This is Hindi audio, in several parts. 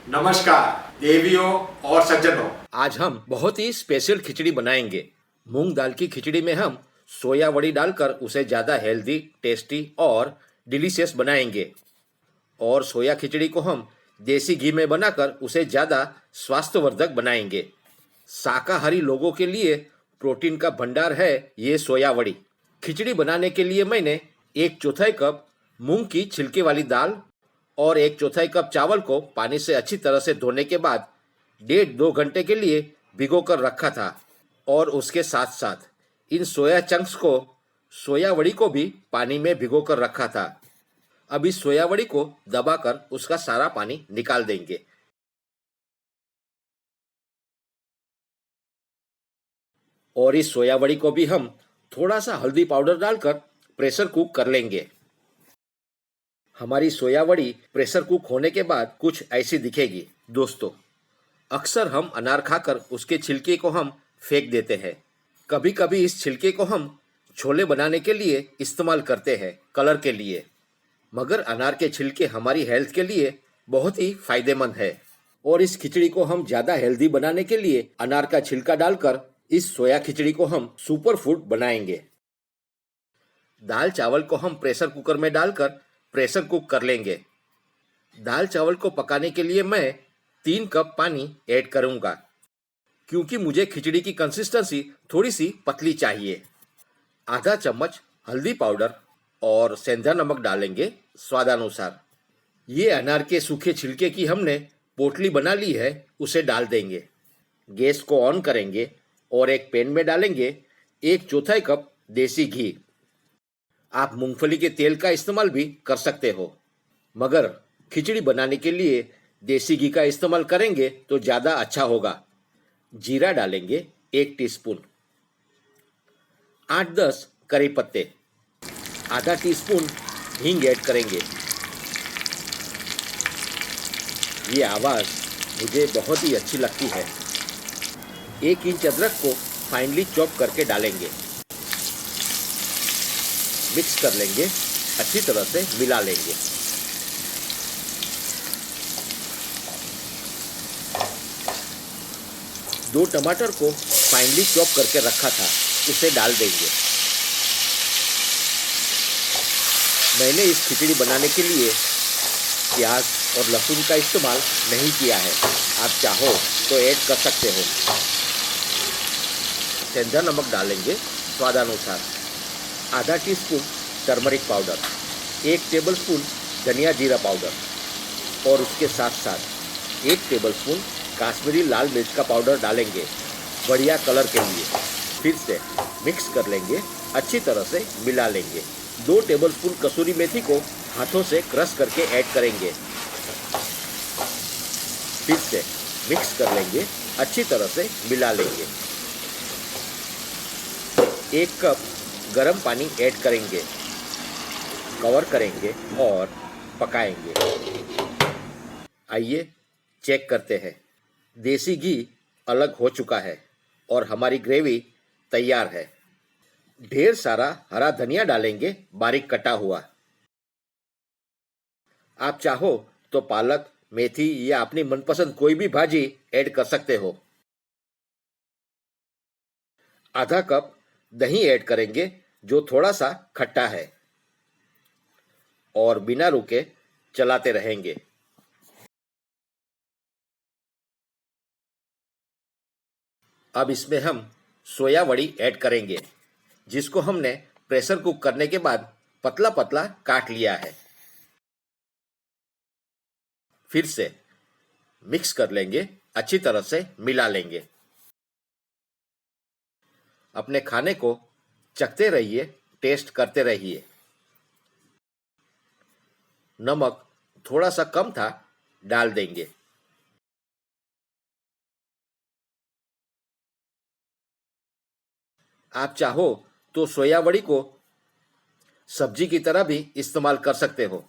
नमस्कार देवियों और सज्जनों। आज हम बहुत ही स्पेशल खिचड़ी बनाएंगे। मूंग दाल की खिचड़ी में हम सोया वड़ी डालकर उसे ज़्यादा हेल्दी, टेस्टी और डिलीशियस बनाएंगे। और सोया खिचड़ी को हम देसी घी में बनाकर उसे ज़्यादा स्वास्थ्यवर्धक बनाएंगे। शाकाहारी लोगों के लिए प्रोटीन का भंडार है ये सोया वड़ी। खिचड़ी बनाने के लिए मैंने 1/4 कप मूंग की छिलके वाली दाल और 1/4 कप चावल को पानी से अच्छी तरह से धोने के बाद 1.5-2 घंटे के लिए भिगो कर रखा था। और उसके साथ साथ इन सोया चंक्स को, सोया वड़ी को भी पानी में भिगो कर रखा था। अब इस सोया वड़ी को दबाकर उसका सारा पानी निकाल देंगे। और इस सोया वड़ी को भी हम थोड़ा सा हल्दी पाउडर डालकर प्रेशर कुक कर लेंगे। हमारी सोया वड़ी प्रेशर कुक होने के बाद कुछ ऐसी दिखेगी। दोस्तों, अक्सर हम अनार खाकर उसके छिलके को हम फेंक देते हैं। कभी कभी इस छिलके को हम छोले बनाने के लिए इस्तेमाल करते हैं, कलर के लिए। मगर अनार के छिलके हमारी हेल्थ के लिए बहुत ही फायदेमंद है। और इस खिचड़ी को हम ज़्यादा हेल्दी बनाने के लिए अनार का छिलका डालकर इस सोया खिचड़ी को हम सुपर फूड बनाएंगे। दाल चावल को हम प्रेशर कुकर में डालकर प्रेशर कुक कर लेंगे। दाल चावल को पकाने के लिए मैं 3 कप पानी ऐड करूंगा, क्योंकि मुझे खिचड़ी की कंसिस्टेंसी थोड़ी सी पतली चाहिए। आधा चम्मच हल्दी पाउडर और सेंधा नमक डालेंगे स्वादानुसार। ये अनार के सूखे छिलके की हमने पोटली बना ली है, उसे डाल देंगे। गैस को ऑन करेंगे और एक पैन में डालेंगे 1/4 कप देसी घी। आप मूंगफली के तेल का इस्तेमाल भी कर सकते हो, मगर खिचड़ी बनाने के लिए देसी घी का इस्तेमाल करेंगे तो ज़्यादा अच्छा होगा। जीरा डालेंगे 1 टीस्पून, 8-10 करी पत्ते, आधा टीस्पून हींग ऐड करेंगे। ये आवाज़ मुझे बहुत ही अच्छी लगती है। 1 इंच अदरक को फाइनली चॉप करके डालेंगे। मिक्स कर लेंगे, अच्छी तरह से मिला लेंगे। दो टमाटर को फाइनली चॉप करके रखा था, उसे डाल देंगे। मैंने इस खिचड़ी बनाने के लिए प्याज और लहसुन का इस्तेमाल नहीं किया है, आप चाहो तो ऐड कर सकते हो। सेंधा नमक डालेंगे स्वादानुसार, आधा टीस्पून टर्मरिक पाउडर, 1 टेबलस्पून धनिया जीरा पाउडर और उसके साथ साथ 1 टेबलस्पून काश्मीरी लाल मिर्च का पाउडर डालेंगे बढ़िया कलर के लिए। फिर से मिक्स कर लेंगे, अच्छी तरह से मिला लेंगे। 2 टेबलस्पून कसूरी मेथी को हाथों से क्रश करके ऐड करेंगे। फिर से मिक्स कर लेंगे, अच्छी तरह से मिला लेंगे। 1 कप गरम पानी ऐड करेंगे, कवर करेंगे और पकाएंगे। आइए चेक करते हैं। देसी घी अलग हो चुका है और हमारी ग्रेवी तैयार है। ढेर सारा हरा धनिया डालेंगे, बारीक कटा हुआ। आप चाहो तो पालक, मेथी या अपनी मनपसंद कोई भी भाजी ऐड कर सकते हो। आधा कप दही ऐड करेंगे, जो थोड़ा सा खट्टा है, और बिना रुके चलाते रहेंगे। अब इसमें हम सोया वड़ी ऐड करेंगे, जिसको हमने प्रेशर कुक करने के बाद पतला पतला काट लिया है। फिर से मिक्स कर लेंगे, अच्छी तरह से मिला लेंगे। अपने खाने को चखते रहिए, टेस्ट करते रहिए। नमक थोड़ा सा कम था, डाल देंगे। आप चाहो तो सोया वड़ी को सब्जी की तरह भी इस्तेमाल कर सकते हो।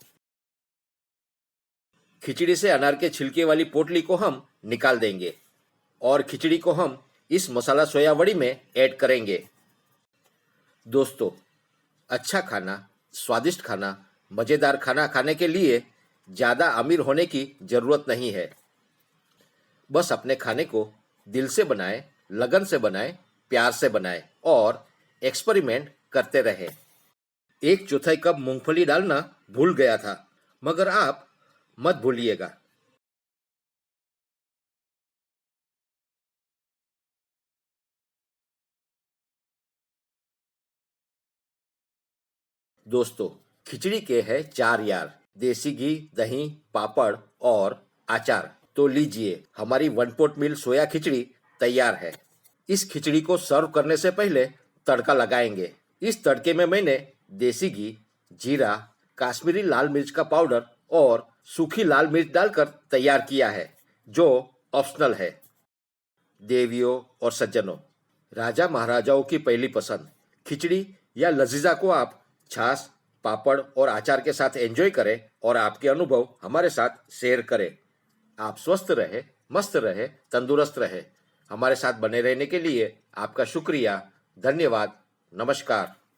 खिचड़ी से अनार के छिलके वाली पोटली को हम निकाल देंगे और खिचड़ी को हम इस मसाला सोया वड़ी में ऐड करेंगे। दोस्तों, अच्छा खाना, स्वादिष्ट खाना, मज़ेदार खाना खाने के लिए ज़्यादा अमीर होने की ज़रूरत नहीं है। बस अपने खाने को दिल से बनाए, लगन से बनाए, प्यार से बनाए और एक्सपेरिमेंट करते रहे। 1/4 कप मूंगफली डालना भूल गया था, मगर आप मत भूलिएगा। दोस्तों, खिचड़ी के है 4 यार, देसी घी, दही, पापड़ और अचार। तो लीजिए, हमारी 1 pot मील सोया खिचड़ी तैयार है। इस खिचड़ी को सर्व करने से पहले तड़का लगाएंगे। इस तड़के में मैंने देसी घी, जीरा, काश्मीरी लाल मिर्च का पाउडर और सूखी लाल मिर्च डालकर तैयार किया है, जो ऑप्शनल है। देवियों और सज्जनों, राजा महाराजाओं की पहली पसंद खिचड़ी या लजीजा को आप छाछ, पापड़ और अचार के साथ एंजॉय करें और आपके अनुभव हमारे साथ शेयर करें। आप स्वस्थ रहे, मस्त रहे, तंदुरुस्त रहे। हमारे साथ बने रहने के लिए आपका शुक्रिया। धन्यवाद। नमस्कार।